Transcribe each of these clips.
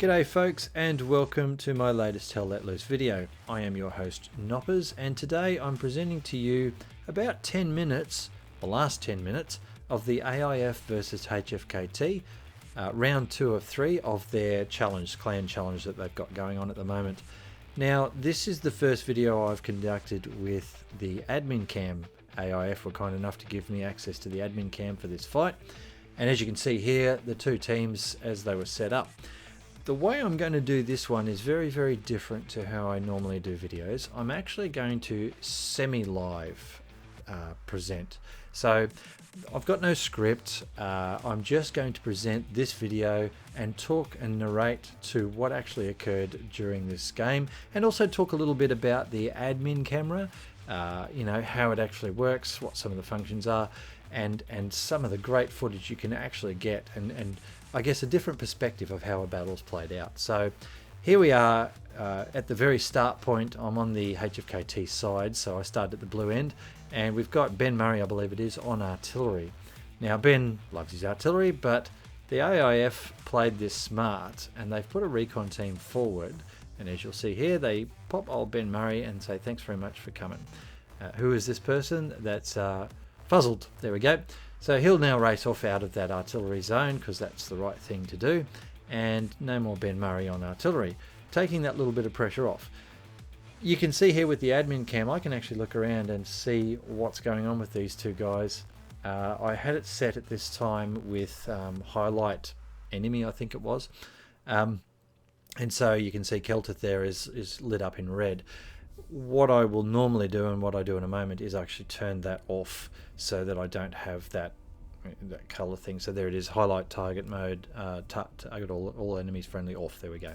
G'day folks, and welcome to my latest Tell Let Loose video. I am your host Noppers, and today I'm presenting to you about 10 minutes, the last 10 minutes, of the AIF versus HFKT, round 2 of 3 of their challenge, clan challenge that they've got going on at the moment. Now, this is the first video I've conducted with the admin cam. AIF were kind enough to give me access to the admin cam for this fight, and as you can see here, the two teams as they were set up. The way I'm going to do this one is very different to how I normally do videos. I'm actually going to semi-live present. So I've got no script. I'm just going to present this video and talk and narrate to what actually occurred during this game, and also talk a little bit about the admin camera, you know, how it actually works, what some of the functions are, and some of the great footage you can actually get, and I guess a different perspective of how a battle's played out. So here we are at the very start point. I'm on the HFKT side, so I started at the blue end, and we've got Ben Murray, I believe it is, on artillery. Now Ben loves his artillery, but the AIF played this smart, and they've put a recon team forward, and as you'll see here, they pop old Ben Murray and say thanks very much for coming. Who is this person? That's Fuzzled. There we go. So he'll now race off out of that artillery zone because that's the right thing to do, and no more Ben Murray on artillery, taking that little bit of pressure off. You can see here with the admin cam, I can actually look around and see what's going on with these two guys. I had it set at this time with highlight enemy, I think it was, and so you can see Keltith there is lit up in red. What I will normally do, and what I do in a moment, is actually turn that off so that I don't have that color thing. So there it is, highlight target mode, target all enemies friendly off. There we go.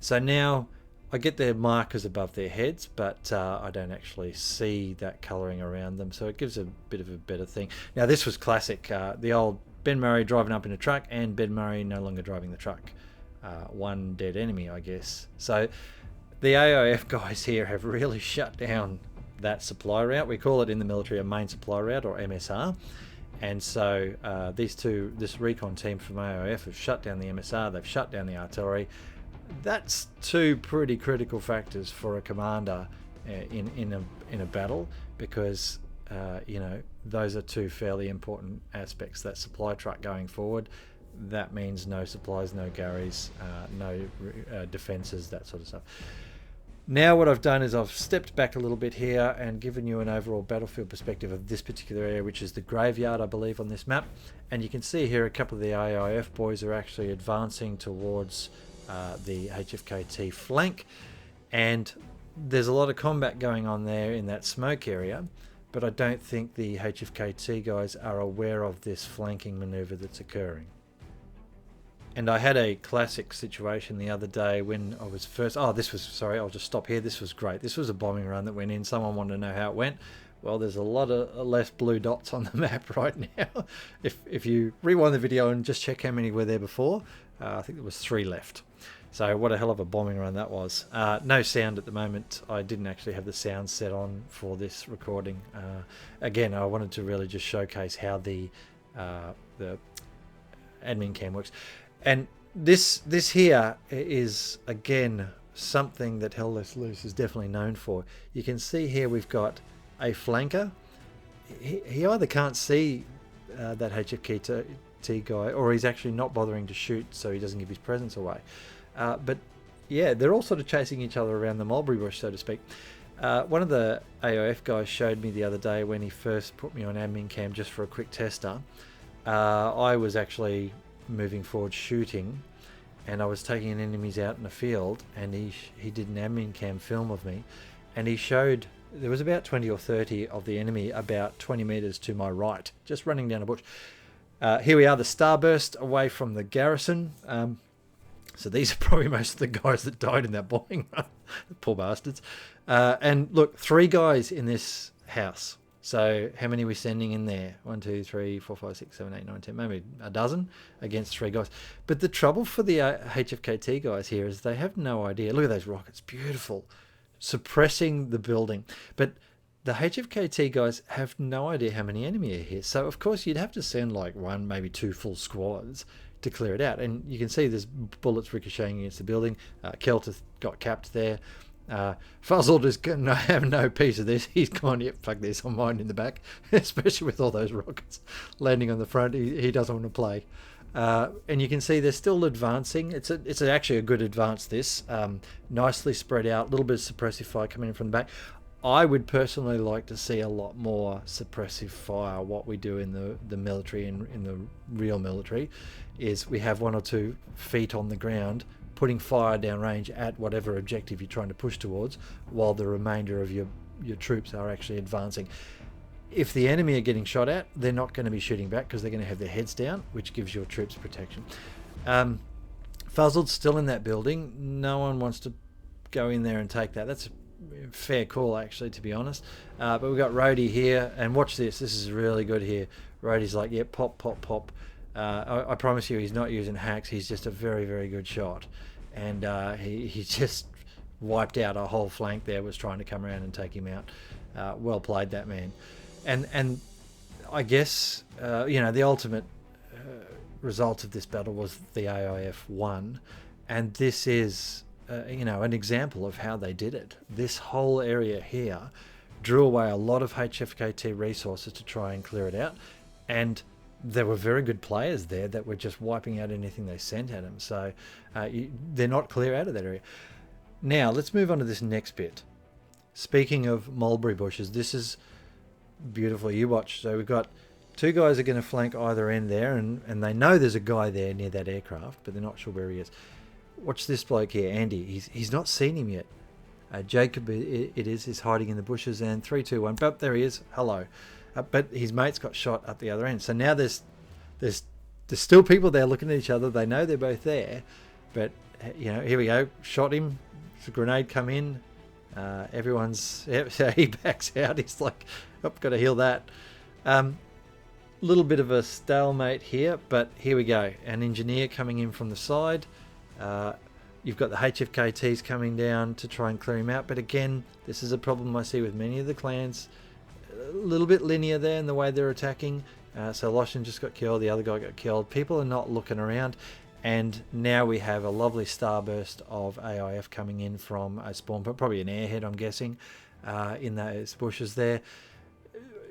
So now I get their markers above their heads, but I don't actually see that coloring around them, so it gives a bit of a better thing. Now this was classic, the old Ben Murray driving up in a truck and Ben Murray no longer driving the truck. One dead enemy, I guess. So the AIF guys here have really shut down that supply route. We call it in the military a main supply route, or MSR. And so this recon team from AIF have shut down the MSR, they've shut down the artillery. That's two pretty critical factors for a commander in a battle, because you know, those are two fairly important aspects. That supply truck going forward, that means no supplies, no garries, no defences, that sort of stuff. Now what I've done is I've stepped back a little bit here and given you an overall battlefield perspective of this particular area, which is the graveyard, I believe, on this map. And you can see here a couple of the AIF boys are actually advancing towards the HFKT flank, and there's a lot of combat going on there in that smoke area, but I don't think the HFKT guys are aware of this flanking maneuver that's occurring. And I had a classic situation the other day when I was first... Oh, this was... Sorry, I'll just stop here. This was great. This was a bombing run that went in. Someone wanted to know how it went. Well, there's a lot of less blue dots on the map right now. If you rewind the video and just check how many were there before, I think there was 3 left. So what a hell of a bombing run that was. No sound at the moment. I didn't actually have the sound set on for this recording. Again, I wanted to really just showcase how the admin cam works. And this here is, again, something that Hell Let Loose is definitely known for. You can see here we've got a flanker. He either can't see that HFKT guy, or he's actually not bothering to shoot so he doesn't give his presence away. But yeah, they're all sort of chasing each other around the mulberry bush, so to speak. One of the AIF guys showed me the other day when he first put me on admin cam just for a quick tester. I was actually moving forward shooting, and I was taking enemies out in the field, and he did an admin cam film of me, and he showed there was about 20 or 30 of the enemy about 20 meters to my right, just running down a bush. Here we are, the starburst away from the garrison. So these are probably most of the guys that died in that bombing run. Poor bastards. And look, 3 guys in this house. So how many are we sending in there? 1, 2, 3, 4, 5, 6, 7, 8, 9, 10, maybe a dozen against 3 guys. But the trouble for the HFKT guys here is they have no idea. Look at those rockets, beautiful, suppressing the building. But the HFKT guys have no idea how many enemy are here. So of course you'd have to send like 1, maybe 2 full squads to clear it out. And you can see there's bullets ricocheting against the building. Kelter got capped there. Fuzzled is going to have no piece of this. He's gone, yep, fuck this, I'm mine in the back. Especially with all those rockets landing on the front. He doesn't want to play. And you can see they're still advancing. It's actually a good advance, this. Nicely spread out, a little bit of suppressive fire coming in from the back. I would personally like to see a lot more suppressive fire. What we do in the military, in the real military, is we have 1 or 2 feet on the ground putting fire down range at whatever objective you're trying to push towards, while the remainder of your troops are actually advancing. If the enemy are getting shot at, they're not going to be shooting back because they're going to have their heads down, which gives your troops protection. Fuzzled's still in that building. No one wants to go in there and take that. That's a fair call, actually, to be honest. But we've got Rhodey here, and watch this. This is really good here. Rhodey's like, yeah, pop, pop, pop. I promise you, he's not using hacks. He's just a very, very good shot. And he just wiped out a whole flank there, was trying to come around and take him out. Well played, that man. And I guess, the ultimate result of this battle was the AIF won. And this is, an example of how they did it. This whole area here drew away a lot of HFKT resources to try and clear it out. And there were very good players there that were just wiping out anything they sent at them. So they're not clear out of that area. Now, let's move on to this next bit. Speaking of mulberry bushes, this is beautiful. You watch. So we've got 2 guys are going to flank either end there, and they know there's a guy there near that aircraft, but they're not sure where he is. Watch this bloke here, Andy. He's not seen him yet. Jacob, is hiding in the bushes, and 3, 2, 1. But there he is. Hello. But his mate's got shot up the other end. So now there's still people there looking at each other. They know they're both there, but here we go. Shot him. There's a grenade come in. So he backs out. He's like, oh, got to heal that. Little bit of a stalemate here, but here we go. An engineer coming in from the side. You've got the HFKTs coming down to try and clear him out. But again, this is a problem I see with many of the clans. A little bit linear there in the way they're attacking. So Loshin just got killed. The other guy got killed. People are not looking around. And now we have a lovely starburst of AIF coming in from a spawn, probably an airhead, I'm guessing, in those bushes there.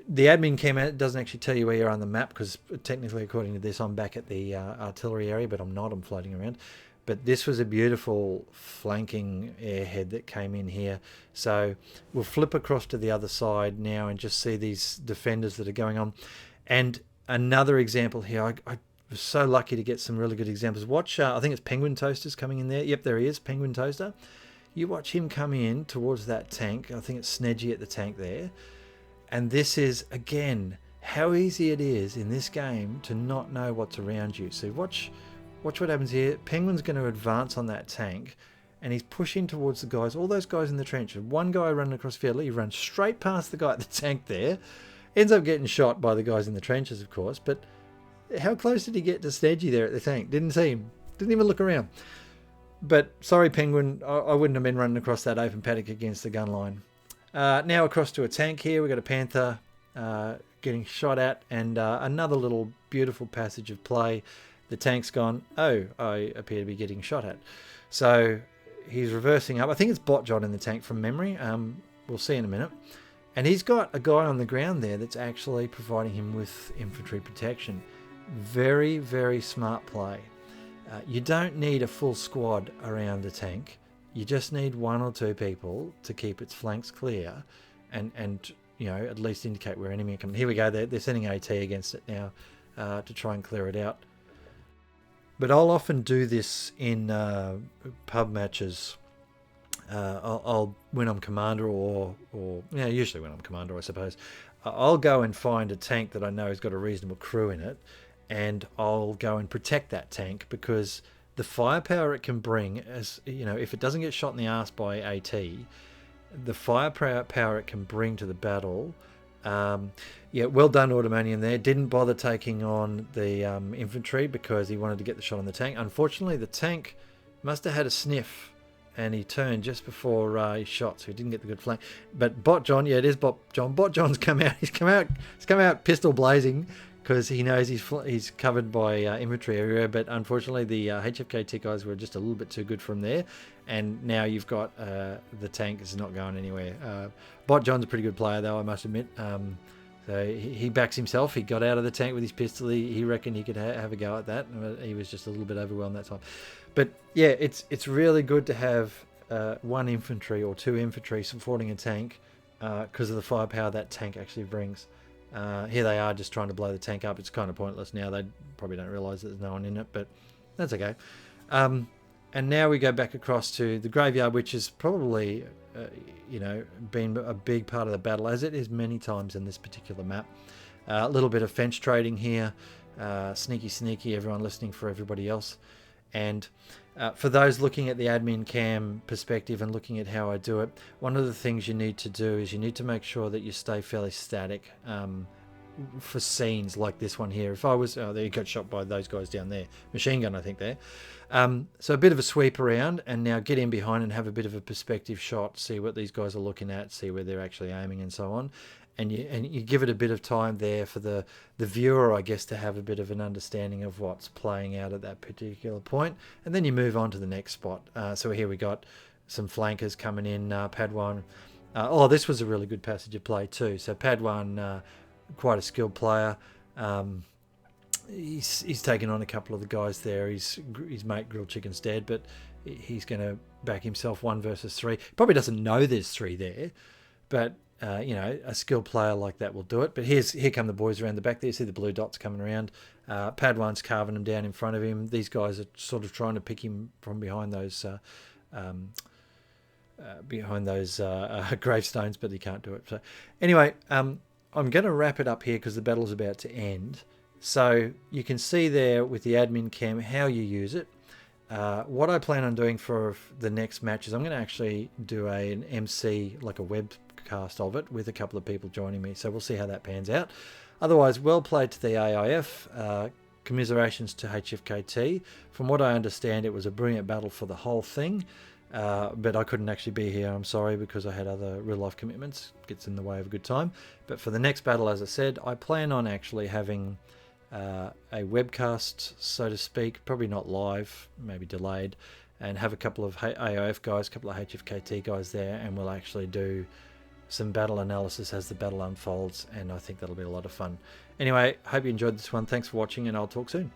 The admin came out, doesn't actually tell you where you're on the map, because technically, according to this, I'm back at the artillery area, but I'm not. I'm floating around. But this was a beautiful flanking airhead that came in here. So we'll flip across to the other side now and just see these defenders that are going on. And another example here, I was so lucky to get some really good examples. Watch, I think it's Penguin Toaster's coming in there. Yep, there he is, Penguin Toaster. You watch him come in towards that tank. I think it's Snedgy at the tank there. And this is, again, how easy it is in this game to not know what's around you. So watch what happens here. Penguin's going to advance on that tank, and he's pushing towards the guys, all those guys in the trenches. One guy running across the field, he runs straight past the guy at the tank there. Ends up getting shot by the guys in the trenches, of course, but how close did he get to Snedgy there at the tank? Didn't see him. Didn't even look around. But sorry, Penguin, I wouldn't have been running across that open paddock against the gun line. Now across to a tank here. We've got a Panther getting shot at, and another little beautiful passage of play. The tank's gone, oh, I appear to be getting shot at. So he's reversing up. I think it's Bot John in the tank from memory. We'll see in a minute. And he's got a guy on the ground there that's actually providing him with infantry protection. Very, very smart play. You don't need a full squad around the tank. You just need 1 or 2 people to keep its flanks clear and at least indicate where enemy are coming. Here we go. They're sending AT against it now to try and clear it out. But I'll often do this in pub matches. I'll when I'm commander or usually when I'm commander, I suppose, I'll go and find a tank that I know has got a reasonable crew in it, and I'll go and protect that tank, because the firepower it can bring, as if it doesn't get shot in the arse by AT, the firepower it can bring to the battle. Well done, Automanium there. Didn't bother taking on the infantry because he wanted to get the shot on the tank. Unfortunately, the tank must have had a sniff, and he turned just before he shot, so he didn't get the good flank. But Bot John, it is Bot John. Bot John's come out. He's come out pistol blazing, because he knows he's covered by infantry everywhere. But unfortunately, the HFKT guys were just a little bit too good from there, and now you've got the tank is not going anywhere. Bot John's a pretty good player, though, I must admit. So he backs himself. He got out of the tank with his pistol. He reckoned he could have a go at that. He was just a little bit overwhelmed that time. But yeah, it's really good to have one infantry or two infantry supporting a tank because of the firepower that tank actually brings. Here they are just trying to blow the tank up. It's kind of pointless now. They probably don't realise that there's no one in it, but that's okay. And now we go back across to the graveyard, which is probably, been a big part of the battle, as it is many times in this particular map. A little bit of fence trading here. Sneaky, everyone listening for everybody else. And for those looking at the admin cam perspective and looking at how I do it, one of the things you need to do is you need to make sure that you stay fairly static for scenes like this one here. If I was, there you got shot by those guys down there. Machine gun, I think, there. So a bit of a sweep around, and now get in behind and have a bit of a perspective shot, see what these guys are looking at, see where they're actually aiming and so on. And you give it a bit of time there for the viewer, I guess, to have a bit of an understanding of what's playing out at that particular point. And then you move on to the next spot. So here we got some flankers coming in. Padwan. This was a really good passage of play too. So Padwan, quite a skilled player. He's taken on a couple of the guys there. His mate Grilled Chicken's dead, but he's going to back himself 1 versus 3. Probably doesn't know there's 3 there, but a skilled player like that will do it. But here come the boys around the back there. You see the blue dots coming around. Padwan's carving them down in front of him. These guys are sort of trying to pick him from behind those gravestones, but he can't do it. So anyway, I'm going to wrap it up here because the battle's about to end. So you can see there with the admin cam how you use it. What I plan on doing for the next match is I'm going to actually do an MC, like a webcast of it, with a couple of people joining me. So we'll see how that pans out. Otherwise, well played to the AIF. Commiserations to HFKT. From what I understand, it was a brilliant battle for the whole thing. But I couldn't actually be here, I'm sorry, because I had other real-life commitments. Gets in the way of a good time. But for the next battle, as I said, I plan on actually having a webcast, so to speak, probably not live, maybe delayed, and have a couple of AIF guys, a couple of HFKT guys there, and we'll actually do some battle analysis as the battle unfolds, and I think that'll be a lot of fun. Anyway, hope you enjoyed this one. Thanks for watching, and I'll talk soon.